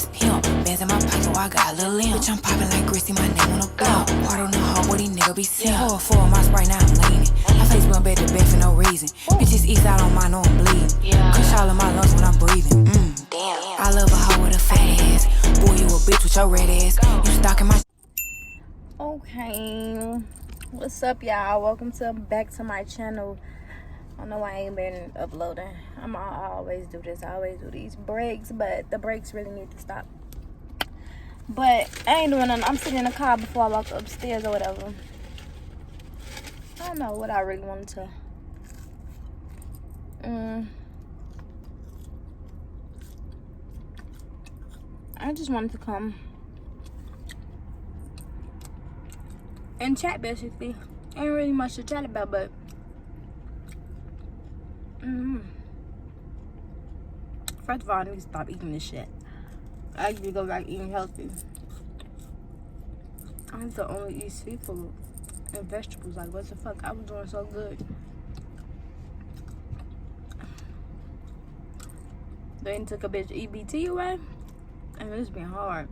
that's pimp. Bands in my pocket, I got a little limp. Bitch, I'm popping like Chrissy, my name on the block. Part on the hub, where these niggas be sick. Pour a 4 on my Sprite, now I'm leaning. My face went back to bed for no reason. Bitches east out on mine, know I'm bleeding. Kush all in my lungs when I'm breathing. Damn. I love a hoe with a fat ass. Boy, you a bitch with your red ass. You stalking my. Okay, what's up, y'all? Welcome back to my channel. I know I ain't been uploading. I always do this. I always do these breaks, but the breaks really need to stop. But I ain't doing nothing. I'm sitting in the car before I walk upstairs or whatever. I don't know what I really wanted to. I just wanted to come and chat, basically. Ain't really much to chat about, but first of all, I need to stop eating this shit. I need to go back eating healthy. I have to only eat seafood and vegetables. Like, what the fuck? I was doing so good. They took a bitch EBT away, and it's been hard.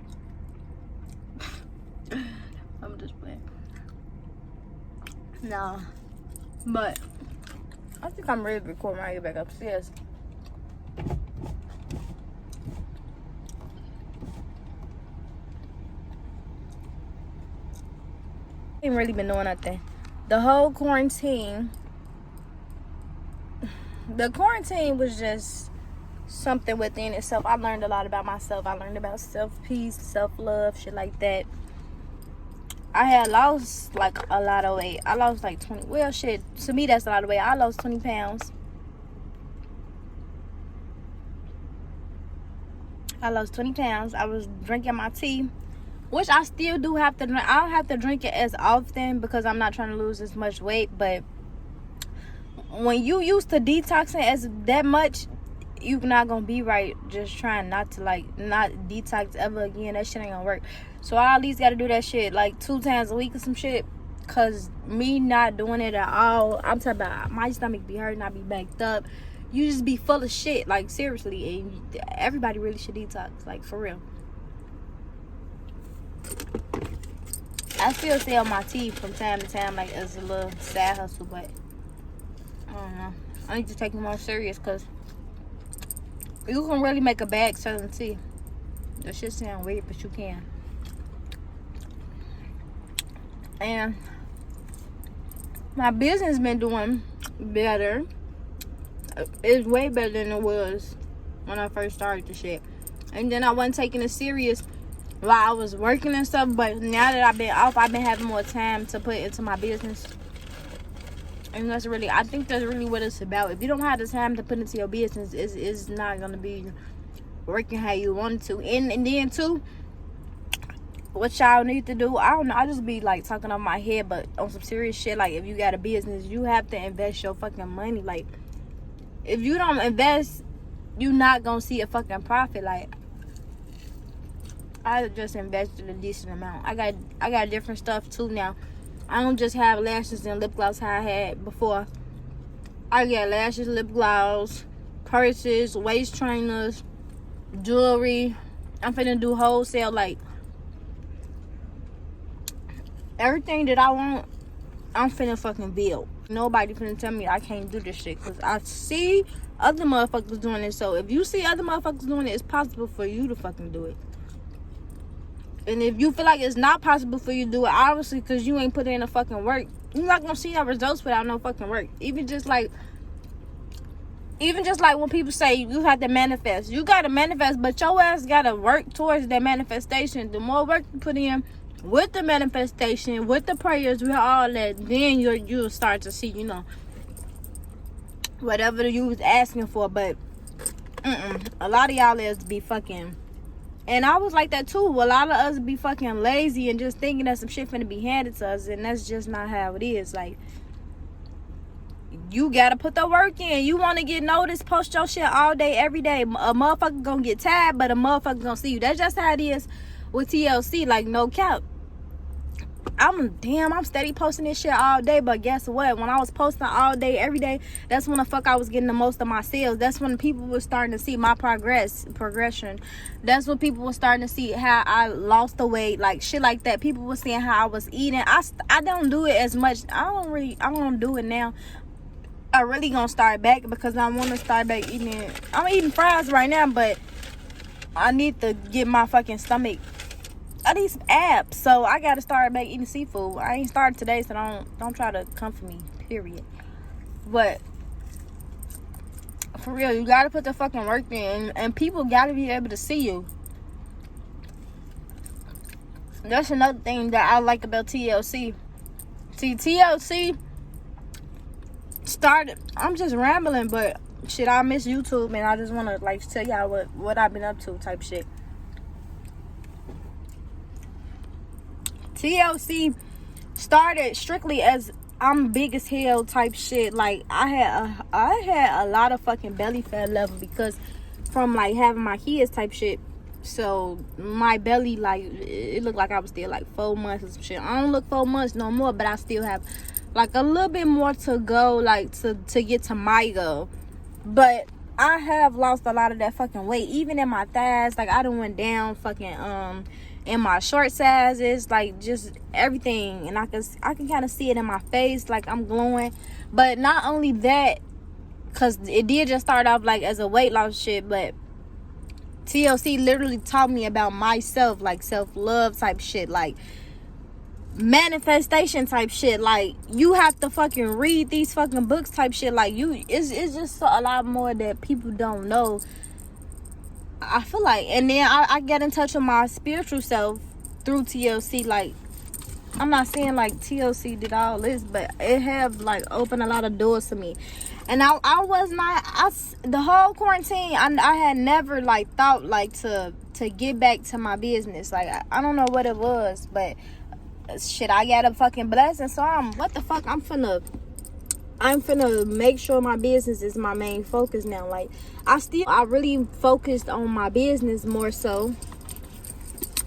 I'm just playing. Nah, but I think I'm ready to record when I get back upstairs. I ain't really been doing nothing. The whole quarantine, the quarantine was just something within itself. I learned a lot about myself. I learned about self-peace, self-love, shit like that. I had lost like a lot of weight. I lost like 20. Well, shit, to me that's a lot of weight. I lost 20 pounds. I lost 20 pounds. I was drinking my tea, which I still do have to drink. I don't have to drink it as often because I'm not trying to lose as much weight. But when you used to detoxing as that much, you're not gonna be right just trying not to not detox ever again. That shit ain't gonna work. So I at least gotta do that shit like 2 times a week or some shit. Cause me not doing it at all, I'm talking about my stomach be hurting, I be backed up. You just be full of shit, like seriously. And everybody really should detox, like for real. I still sell my tea from time to time, like as a little side hustle, but I don't know. I need to take it more serious because you can really make a bag selling tea. That shit sound weird, but you can. And my business been doing better. It's way better than it was when I first started the shit. And then I wasn't taking it serious while I was working and stuff. But now that I've been off, I've been having more time to put into my business. And that's really, I think that's really what it's about. If you don't have the time to put into your business, it's not going to be working how you want it to. And then, too, what y'all need to do, I don't know, I just be, like, talking off my head, but on some serious shit, like, if you got a business, you have to invest your fucking money. Like, if you don't invest, you not going to see a fucking profit. Like, I just invested a decent amount. I got different stuff, too, now. I don't just have lashes and lip gloss how I had before. I got lashes, lip gloss, purses, waist trainers, jewelry. I'm finna do wholesale, like, everything that I want, I'm finna fucking build. Nobody finna tell me I can't do this shit, because I see other motherfuckers doing it. So if you see other motherfuckers doing it, it's possible for you to fucking do it. And if you feel like it's not possible for you to do it, obviously, because you ain't put in the fucking work, you're not gonna see no results without no fucking work. Even just like when people say you have to manifest, you gotta manifest, but your ass gotta work towards that manifestation. The more work you put in with the manifestation, with the prayers, with all that, then you'll start to see, whatever you was asking for. But a lot of y'all is be fucking. And I was like that too. A lot of us be fucking lazy and just thinking that some shit finna be handed to us. And that's just not how it is. Like, you gotta put the work in. You wanna get noticed, post your shit all day, every day. A motherfucker gonna get tired, but a motherfucker gonna see you. That's just how it is with TLC. Like, no cap. I'm steady posting this shit all day, but guess what? When I was posting all day, every day, that's when the fuck I was getting the most of my sales. That's when people were starting to see my progression. That's when people were starting to see how I lost the weight, like shit like that. People were seeing how I was eating. I don't do it as much. I don't do it now. I really gonna start back because I want to start back eating. I'm eating fries right now, but I need to get my fucking stomach. I need some abs, so I gotta start back eating seafood. I ain't started today, so don't try to come for me, period. But for real, you gotta put the fucking work in, and people gotta be able to see you. That's another thing that I like about TLC. See, TLC started, I'm just rambling, but shit, I miss YouTube, and I just want to like tell y'all what I've been up to type shit. TLC started strictly as I'm big as hell type shit. Like I had a lot of fucking belly fat level because from like having my kids type shit. So my belly, like, it looked like I was still like 4 months or some shit. I don't look 4 months no more, but I still have like a little bit more to go, like to get to my goal. But I have lost a lot of that fucking weight, even in my thighs. Like I done went down fucking in my short sizes, like just everything, and I can kind of see it in my face, like I'm glowing. But not only that, because it did just start off like as a weight loss shit, but TLC literally taught me about myself, like self-love type shit, like manifestation type shit. Like you have to fucking read these fucking books type shit. Like it's just a lot more that people don't know, I feel like. And then I get in touch with my spiritual self through TLC. Like I'm not saying like TLC did all this, but it have like opened a lot of doors to me. And I was not, the whole quarantine, I had never like thought like to get back to my business. Like I don't know what it was, but shit, I got a fucking blessing. So I'm finna make sure my business is my main focus now. Like I really focused on my business more so.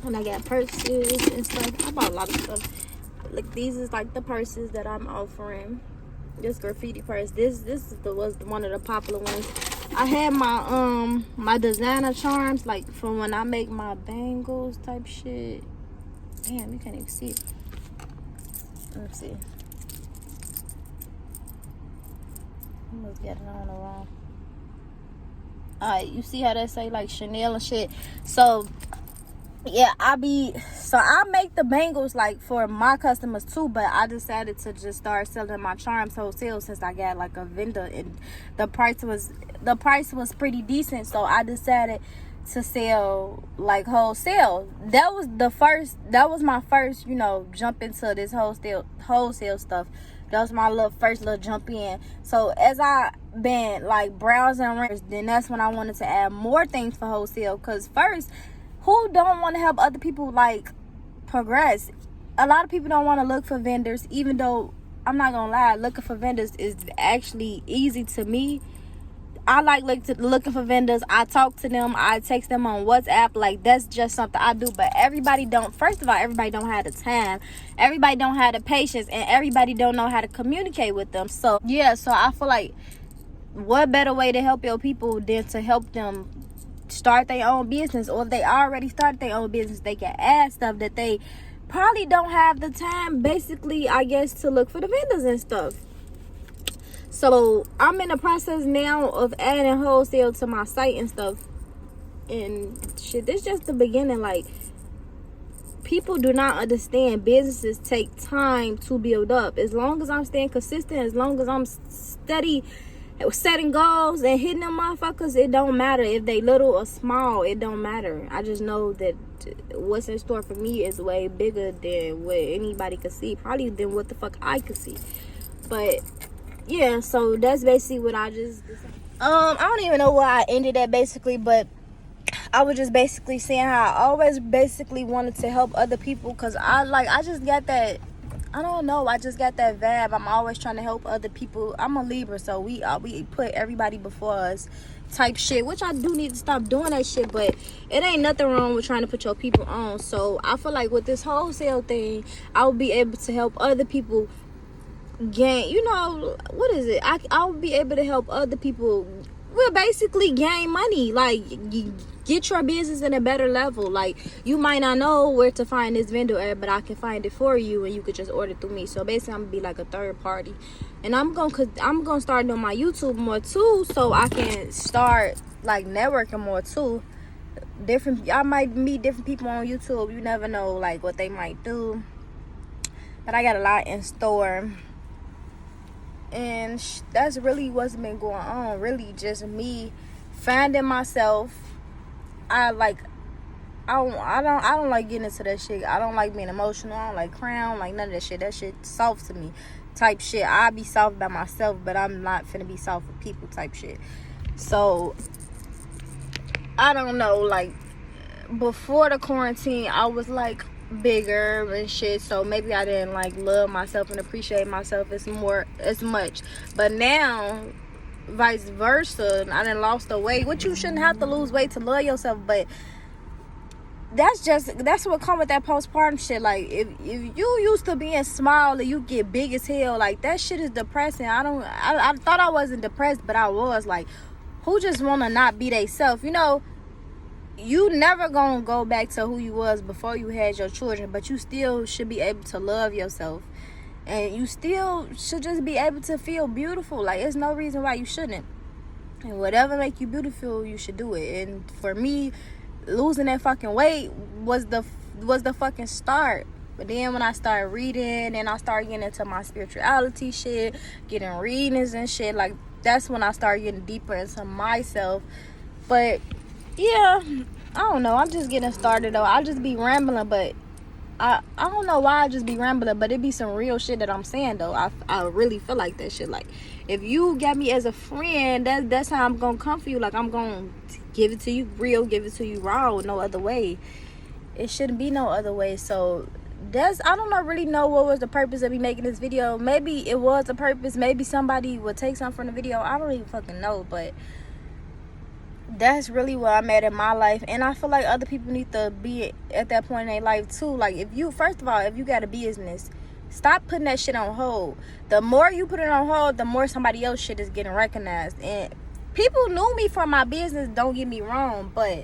And I got purses and stuff. I bought a lot of stuff. Like these is like the purses that I'm offering. This graffiti purse. This was one of the popular ones. I had my designer charms, like from when I make my bangles type shit. Damn, you can't even see it. Let me see. I must get it on the wrong. Alright, you see how they say like Chanel and shit. So yeah, I make the bangles like for my customers too, but I decided to just start selling my charms wholesale since I got like a vendor, and the price was pretty decent. So I decided to sell like wholesale. That was my first, jump into this wholesale stuff. That was my first little jump in. So as I been like browsing, then that's when I wanted to add more things for wholesale. Cause first, who don't want to help other people like progress? A lot of people don't want to look for vendors, even though I'm not gonna lie, looking for vendors is actually easy to me. I like looking for vendors. I talk to them. I text them on WhatsApp. Like that's just something I do. But everybody don't. First of all, everybody don't have the time. Everybody don't have the patience, and everybody don't know how to communicate with them. So yeah. So I feel like what better way to help your people than to help them start their own business, or if they already started their own business, they can add stuff that they probably don't have the time, basically, I guess, to look for the vendors and stuff. So I'm in the process now of adding wholesale to my site and stuff, and shit, this is just the beginning. Like people do not understand businesses take time to build up. As long as I'm staying consistent, as long as I'm steady setting goals and hitting them motherfuckers, it don't matter if they little or small. It don't matter. I just know that what's in store for me is way bigger than what anybody could see, probably than what the fuck I could see. But yeah, so that's basically what I just I don't even know why I ended that basically, but I was just basically saying how I always basically wanted to help other people, because I just got that I don't know. I just got that vibe. I'm always trying to help other people. I'm a Libra, so we put everybody before us type shit, which I do need to stop doing that shit, but it ain't nothing wrong with trying to put your people on. So I feel like with this wholesale thing, I'll be able to help other people gain, you know, what is it? I'll be able to help other people, well, basically gain money, like get your business in a better level. Like, you might not know where to find this vendor at, but I can find it for you and you could just order through me. So basically I'm gonna be like a third party, and I'm gonna start doing my YouTube more too, so I can start like networking more too. I might meet different people on YouTube. You never know like what they might do, but I got a lot in store. And that's really what's been going on. Really just me finding myself. I don't like getting into that shit. I don't like being emotional. I don't like crying. I don't like none of that shit. That shit soft to me type shit. I be soft by myself, but I'm not finna be soft with people type shit. So I don't know, like before the quarantine I was like bigger and shit, so maybe I didn't like love myself and appreciate myself as much. But now vice versa, I done lost the weight, which you shouldn't have to lose weight to love yourself, but that's what come with that postpartum shit. Like if you used to being small and you get big as hell, like that shit is depressing. I thought I wasn't depressed, but I was. Like, who just wanna not be they self, you know? You never gonna go back to who you was before you had your children, but you still should be able to love yourself, and you still should just be able to feel beautiful. Like, there's no reason why you shouldn't, and whatever make you beautiful, you should do it. And for me, losing that fucking weight was the fucking start. But then when I started reading and I started getting into my spirituality shit, getting readings and shit, like that's when I started getting deeper into myself. But yeah, I don't know. I'm just getting started though. I'll just be rambling, but I don't know why I just be rambling, but it be some real shit that I'm saying though. I really feel like that shit. Like, if you got me as a friend, that's how I'm gonna come for you. Like, I'm gonna give it to you real, give it to you raw, no other way. It shouldn't be no other way. So I don't really know what was the purpose of me making this video. Maybe it was a purpose. Maybe somebody would take something from the video. I don't even fucking know, but that's really where I'm at in my life. And I feel like other people need to be at that point in their life too. Like, if you got a business, stop putting that shit on hold. The more you put it on hold, the more somebody else shit is getting recognized. And people knew me for my business, don't get me wrong, but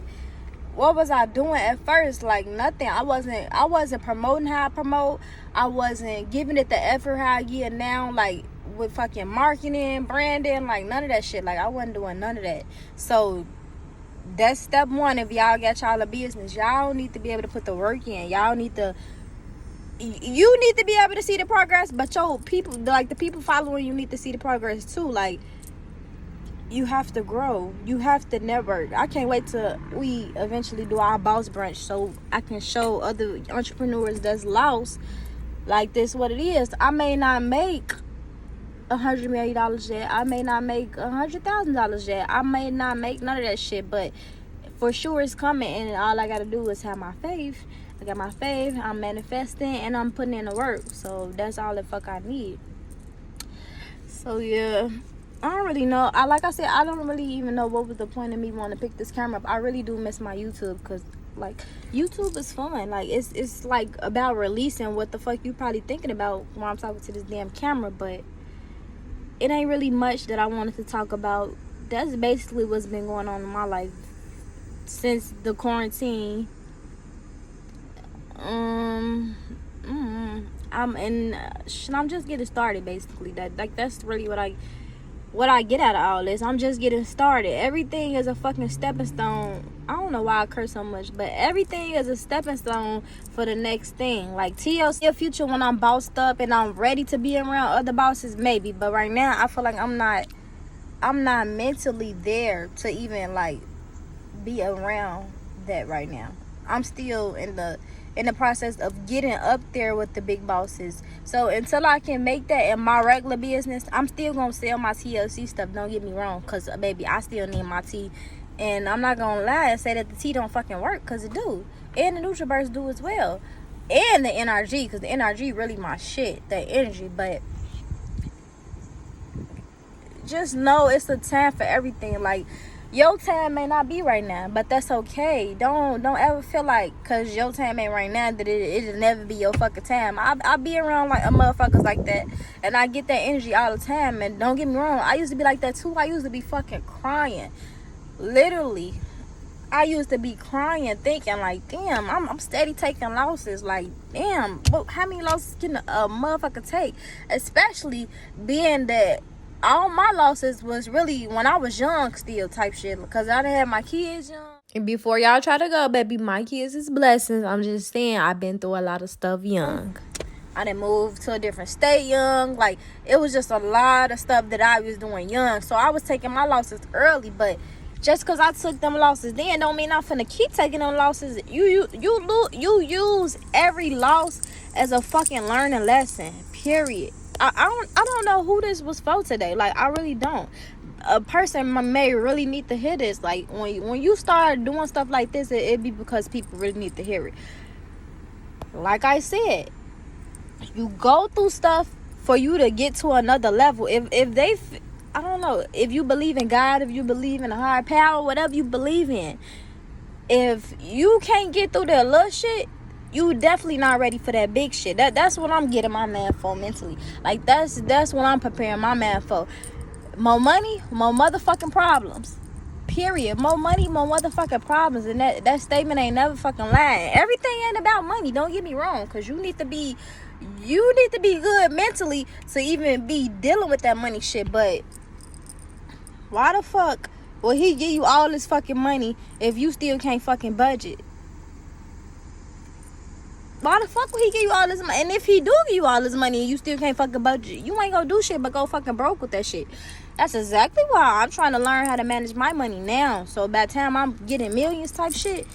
what was I doing at first? Like, nothing. I wasn't promoting how I promote. I wasn't giving it the effort how I give now, like with fucking marketing, branding, like none of that shit. Like, I wasn't doing none of that. So that's step one. If y'all got y'all a business, y'all need to be able to put the work in. You need to be able to see the progress, but your people, like the people following you, need to see the progress too. Like, you have to grow. You have to network. I can't wait till we eventually do our boss brunch so I can show other entrepreneurs that's lost like this what it is. I may not make $100 million yet. I may not make $100,000 yet. I may not make none of that shit, but for sure it's coming. And all I gotta do is have my faith. I got my faith. I'm manifesting and I'm putting in the work. So that's all the fuck I need. So yeah, I don't really know. Like I said, I don't really even know what was the point of me wanting to pick this camera up. I really do miss my YouTube, because like YouTube is fun. Like, it's like about releasing what the fuck you probably thinking about while I'm talking to this damn camera, but it ain't really much that I wanted to talk about. That's basically what's been going on in my life since the quarantine. I'm just getting started, basically. That's really what I get out of all this. I'm just getting started. Everything is a fucking stepping stone. I don't know why I curse so much, but everything is a stepping stone for the next thing. Like, TLC, a future when I'm bossed up and I'm ready to be around other bosses, maybe. But right now, I feel like I'm not mentally there to even like be around that right now. I'm still in the process of getting up there with the big bosses. So until I can make that in my regular business, I'm still gonna sell my TLC stuff, don't get me wrong, because baby, I still need my tea. And I'm not gonna lie and say that the tea don't fucking work, because it do. And the NutriBurst do as well. and the NRG, because the NRG really my shit, the energy. But just know it's a time for everything. Like, your time may not be right now, but that's okay. Don't ever feel like because your time ain't right now that it'll never be your fucking time. I be around like a motherfuckers like that, and I get that energy all the time. And don't get me wrong, I used to be like that too. I used to be fucking crying, literally. I used to be crying, thinking like, damn, I'm steady taking losses. Like, damn, but how many losses can a motherfucker take? Especially being that all my losses was really when I was young still type shit. Because I done had my kids young. And before y'all try to go, baby, my kids is blessings. I'm just saying, I've been through a lot of stuff young. I done moved to a different state young. Like, it was just a lot of stuff that I was doing young. So I was taking my losses early, but just because I took them losses then don't mean I'm finna keep taking them losses. You use every loss as a fucking learning lesson, period. I don't know who this was for today. Like, I really don't. A person may really need to hear this. Like, when you start doing stuff like this, it be because people really need to hear it. Like I said, you go through stuff for you to get to another level. If they, I don't know, if you believe in God, if you believe in a higher power, whatever you believe in, if you can't get through that little shit, you definitely not ready for that big shit. That's what I'm getting my man for mentally. Like, that's what I'm preparing my man for. More money, more motherfucking problems. Period. More money, more motherfucking problems. And that statement ain't never fucking lying. Everything ain't about money. Don't get me wrong. Because you need to be good mentally to even be dealing with that money shit. But why the fuck will he give you all this fucking money if you still can't fucking budget? Why the fuck would he give you all this money? And if he do give you all this money and you still can't fucking budget, you ain't gonna do shit but go fucking broke with that shit. That's exactly why I'm trying to learn how to manage my money now. So by the time I'm getting millions type shit,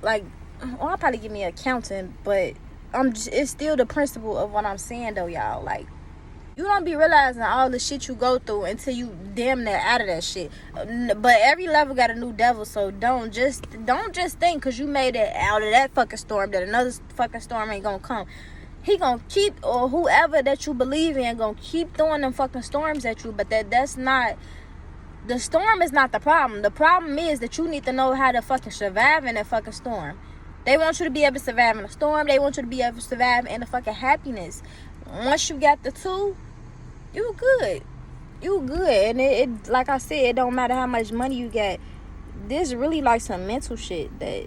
like, well, I'll probably give me an accountant, but it's still the principle of what I'm saying though, y'all. Like, you don't be realizing all the shit you go through until you damn near out of that shit. But every level got a new devil, so don't just think because you made it out of that fucking storm that another fucking storm ain't gonna come. He gonna keep, or whoever that you believe in gonna keep throwing them fucking storms at you. But that's not, the storm is not the problem. The problem is that you need to know how to fucking survive in that fucking storm. They want you to be able to survive in a storm. They want you to be able to survive in the fucking happiness. Once you got the two, you good. And it like I said, it don't matter how much money you got. This really like some mental shit that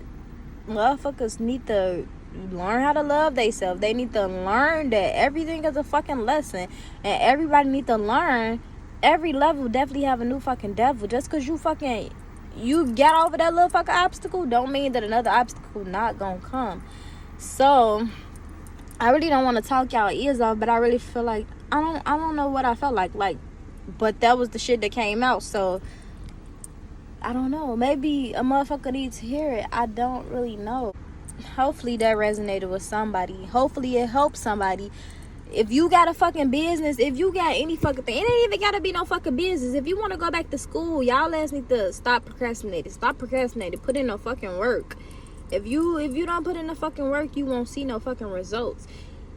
motherfuckers need to learn how to love themselves. They need to learn that everything is a fucking lesson, and everybody need to learn every level definitely have a new fucking devil. Just because you got over that little fucking obstacle don't mean that another obstacle not gonna come. So I really don't want to talk y'all ears off, but I really feel like I don't know what I felt like, but that was the shit that came out. So I don't know, maybe a motherfucker needs to hear it. I don't really know. Hopefully that resonated with somebody. Hopefully it helped somebody. If you got a fucking business, if you got any fucking thing, it ain't even gotta be no fucking business. If you want to go back to school, y'all ass need to stop procrastinating. Put in no fucking work. If you don't put in the fucking work, you won't see no fucking results.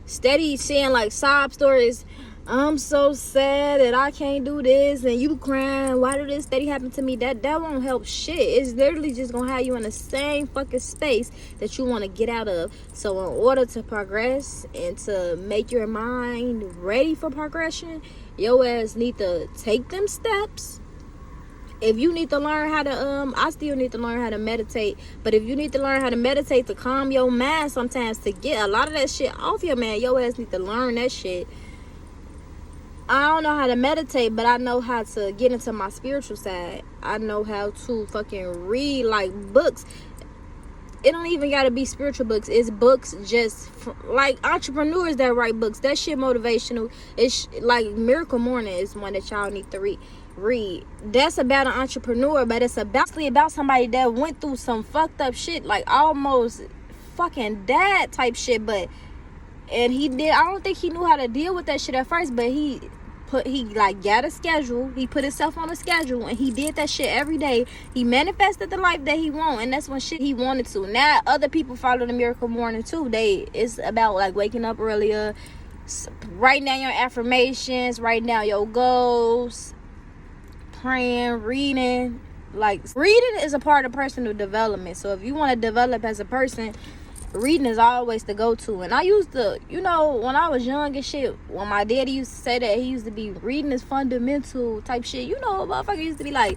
Steady saying like sob stories, I'm so sad that I can't do this, and you crying, why did this steady happen to me? That won't help shit. It's literally just gonna have you in the same fucking space that you want to get out of. So in order to progress and to make your mind ready for progression, your ass need to take them steps. If you need to learn how to, I still need to learn how to meditate. But if you need to learn how to meditate to calm your mind sometimes, to get a lot of that shit off your man, your ass need to learn that shit. I don't know how to meditate, but I know how to get into my spiritual side. I know how to fucking read like books. It don't even gotta be spiritual books. It's books just like entrepreneurs that write books. That shit motivational. It's like Miracle Morning is one that y'all need to read. That's about an entrepreneur, but it's about somebody that went through some fucked up shit, like almost fucking dad type shit. And he did. I don't think he knew how to deal with that shit at first, but he like got a schedule. He put himself on a schedule and he did that shit every day. He manifested the life that he want, and that's when shit he wanted to. Now other people follow the miracle morning too. It's about like waking up earlier, writing down your affirmations, writing down your goals, praying, reading. Like, reading is a part of personal development. So if you want to develop as a person, reading is always the go-to. And I used to, when I was young and shit, when my daddy used to say that, he used to be reading is fundamental type shit. A motherfucker used to be like,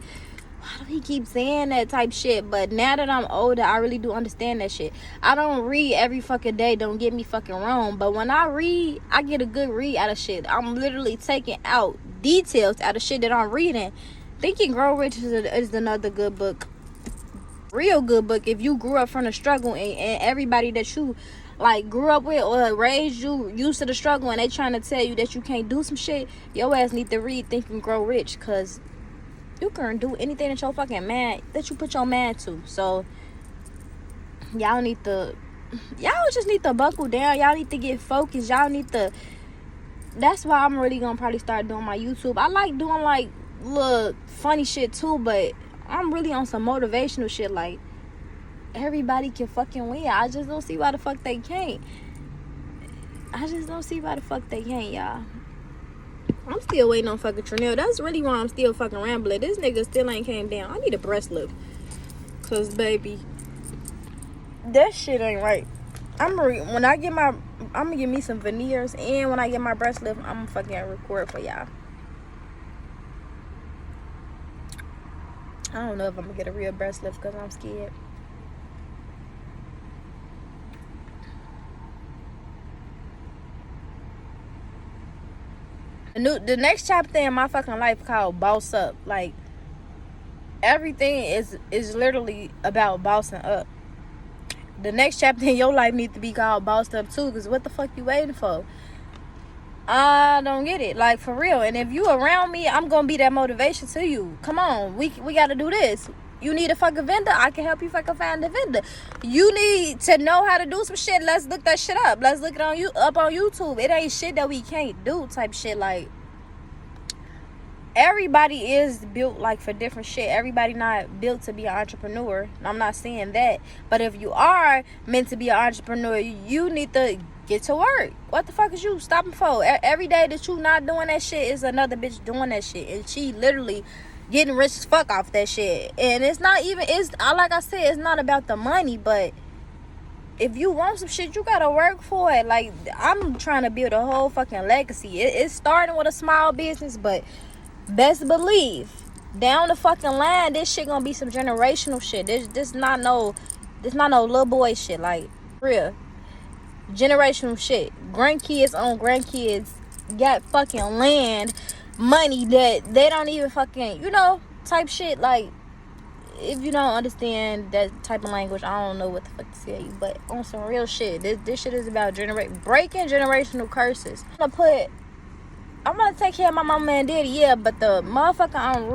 why do he keep saying that type shit? But now that I'm older, I really do understand that shit. I don't read every fucking day, don't get me fucking wrong. But when I read, I get a good read out of shit. I'm literally taking out details out of shit that I'm reading. Think and Grow Rich is another good book. Real good book. If you grew up from the struggle and everybody that you like grew up with or raised you used to the struggle and they trying to tell you that you can't do some shit, your ass need to read Think and Grow Rich, because you can do anything that you put your mind to. So y'all just need to buckle down. Y'all need to get focused. That's why I'm really gonna probably start doing my YouTube. I like doing like little funny shit too, but I'm really on some motivational shit. Like, everybody can fucking win. I just don't see why the fuck they can't. Y'all. I'm still waiting on fucking Trinell. That's really why I'm still fucking rambling. This nigga still ain't came down. I need a breast lift, cause baby, that shit ain't right. I'm gonna get me some veneers, and when I get my breast lift, I'm gonna fucking record for y'all. I don't know if I'm gonna get a real breast lift because I'm scared. The next chapter in my fucking life called Bossup. Like, everything is literally about bossing up. The next chapter in your life needs to be called Bossed Up too, because what the fuck you waiting for? I don't get it, like, for real. And if you around me, I'm gonna be that motivation to you. Come on, we gotta do this. You need a fucking vendor, I can help you fucking find a vendor. You need to know how to do some shit, let's look that shit up. Let's look it up on YouTube. It ain't shit that we can't do type shit. Like, everybody is built like for different shit. Everybody not built to be an entrepreneur. I'm not saying that, but if you are meant to be an entrepreneur, you need to get to work. What the fuck is you stopping for? Every day that you not doing that shit is another bitch doing that shit, and she literally getting rich as fuck off that shit. And it's like I said, it's not about the money, but if you want some shit, you gotta work for it. Like, I'm trying to build a whole fucking legacy. It's starting with a small business, but best believe down the fucking line, this shit gonna be some generational shit. This not no little boy shit. Like, real generational shit. Grandkids on grandkids got fucking land, money that they don't even fucking, type shit. Like, if you don't understand that type of language, I don't know what the fuck to tell you. But on some real shit, this shit is about breaking generational curses. I'm gonna take care of my mama and daddy, yeah, but the motherfucker I'm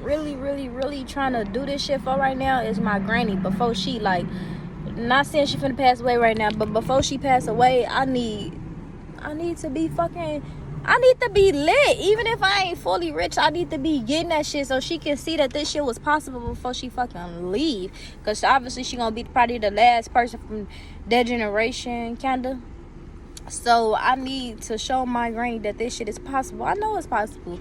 really trying to do this shit for right now is my granny. Before she, like, not saying she finna pass away right now, but before she pass away, I need to be lit. Even if I ain't fully rich, I need to be getting that shit so she can see that this shit was possible before she fucking leave. Because obviously she gonna be probably the last person from that generation, kinda. So I need to show my granny that this shit is possible. I know it's possible.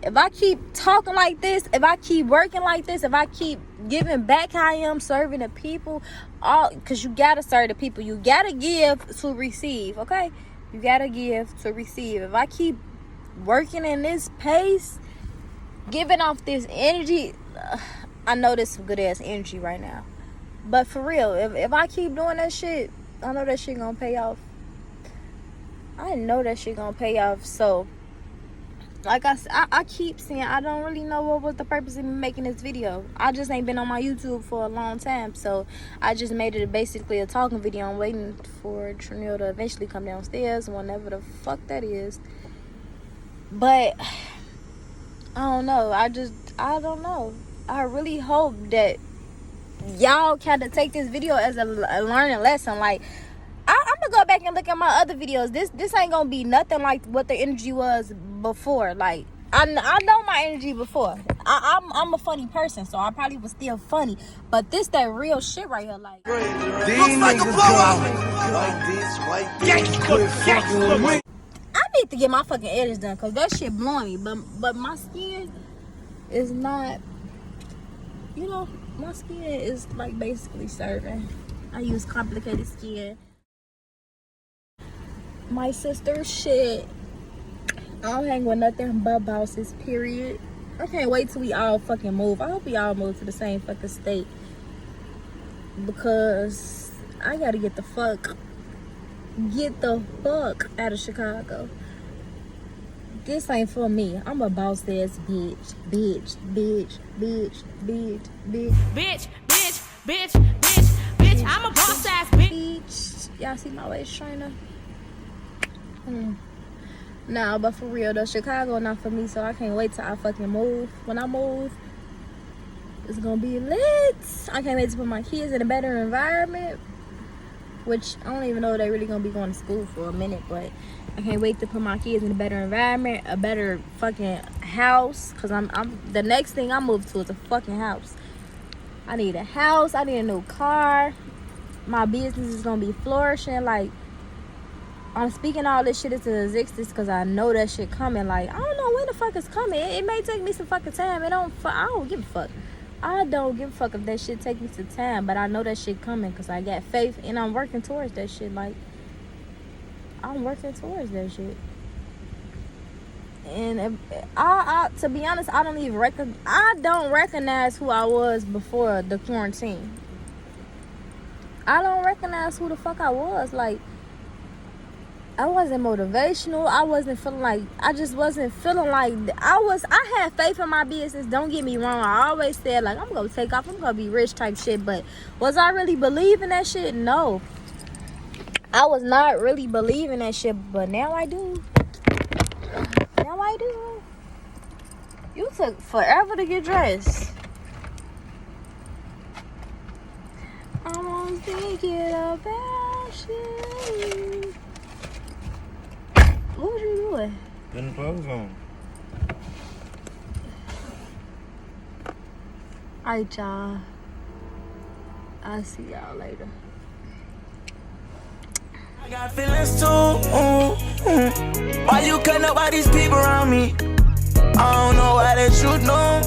If I keep talking like this, if I keep working like this, if I keep giving back how I am, serving the people, because you gotta serve the people. You gotta give to receive, okay? You gotta give to receive. If I keep working in this pace, giving off this energy, I know this is good ass energy right now. But for real, if I keep doing that shit, I know that shit gonna pay off. So, like I keep saying, I don't really know what was the purpose of me making this video. I just ain't been on my YouTube for a long time, so I just made it basically a talking video. I'm waiting for Trinell to eventually come downstairs, whenever the fuck that is. But I don't know. I don't know. I really hope that y'all kind of take this video as a learning lesson. Like, I'm could go back and look at my other videos. This ain't gonna be nothing like what the energy was before. Like I know my energy before. I'm a funny person, so I probably was still funny. But this that real shit right here. Like Looks like a blowout. Quit fucking with me. I need to get my fucking edges done because that shit blowing me. But my skin is not, you know, my skin is like basically serving. I use complicated skin. My sister's shit. I don't hang with nothing but bosses, period. I can't wait till we all fucking move. I hope we all move to the same fucking state. Because I gotta get the fuck out of Chicago. This ain't for me. I'm a boss ass bitch. Bitch. I'm a boss ass bitch. Y'all see my waist trainer? Nah, but for real though, Chicago not for me, so I can't wait till I fucking move. When I move, it's gonna be lit. I can't wait to put my kids in a better environment, which I don't even know if they really gonna be going to school for a minute, but I can't wait to put my kids in a better environment, a better fucking house, cause I'm the next thing I move to is a fucking house. I need a house, I need a new car. My business is gonna be flourishing. Like, I'm speaking all this shit into existence because I know that shit coming. Like, I don't know when the fuck it's coming. It may take me some fucking time. I don't give a fuck. I don't give a fuck if that shit take me some time, but I know that shit coming because I got faith and I'm working towards that shit. Like, I'm working towards that shit. And if, to be honest, I don't recognize who I was before the quarantine. I don't recognize who the fuck I was. Like, I wasn't motivational. I just wasn't feeling like I had faith in my business. Don't get me wrong. I always said, like, I'm going to take off. I'm going to be rich type shit. But was I really believing that shit? No. I was not really believing that shit. But now I do. You took forever to get dressed. I'm thinking about you. What was you doing? Putting clothes on. Alright, y'all. I'll see y'all later. I got feelings too. Why you cutting up by these people around me? I don't know why they should know.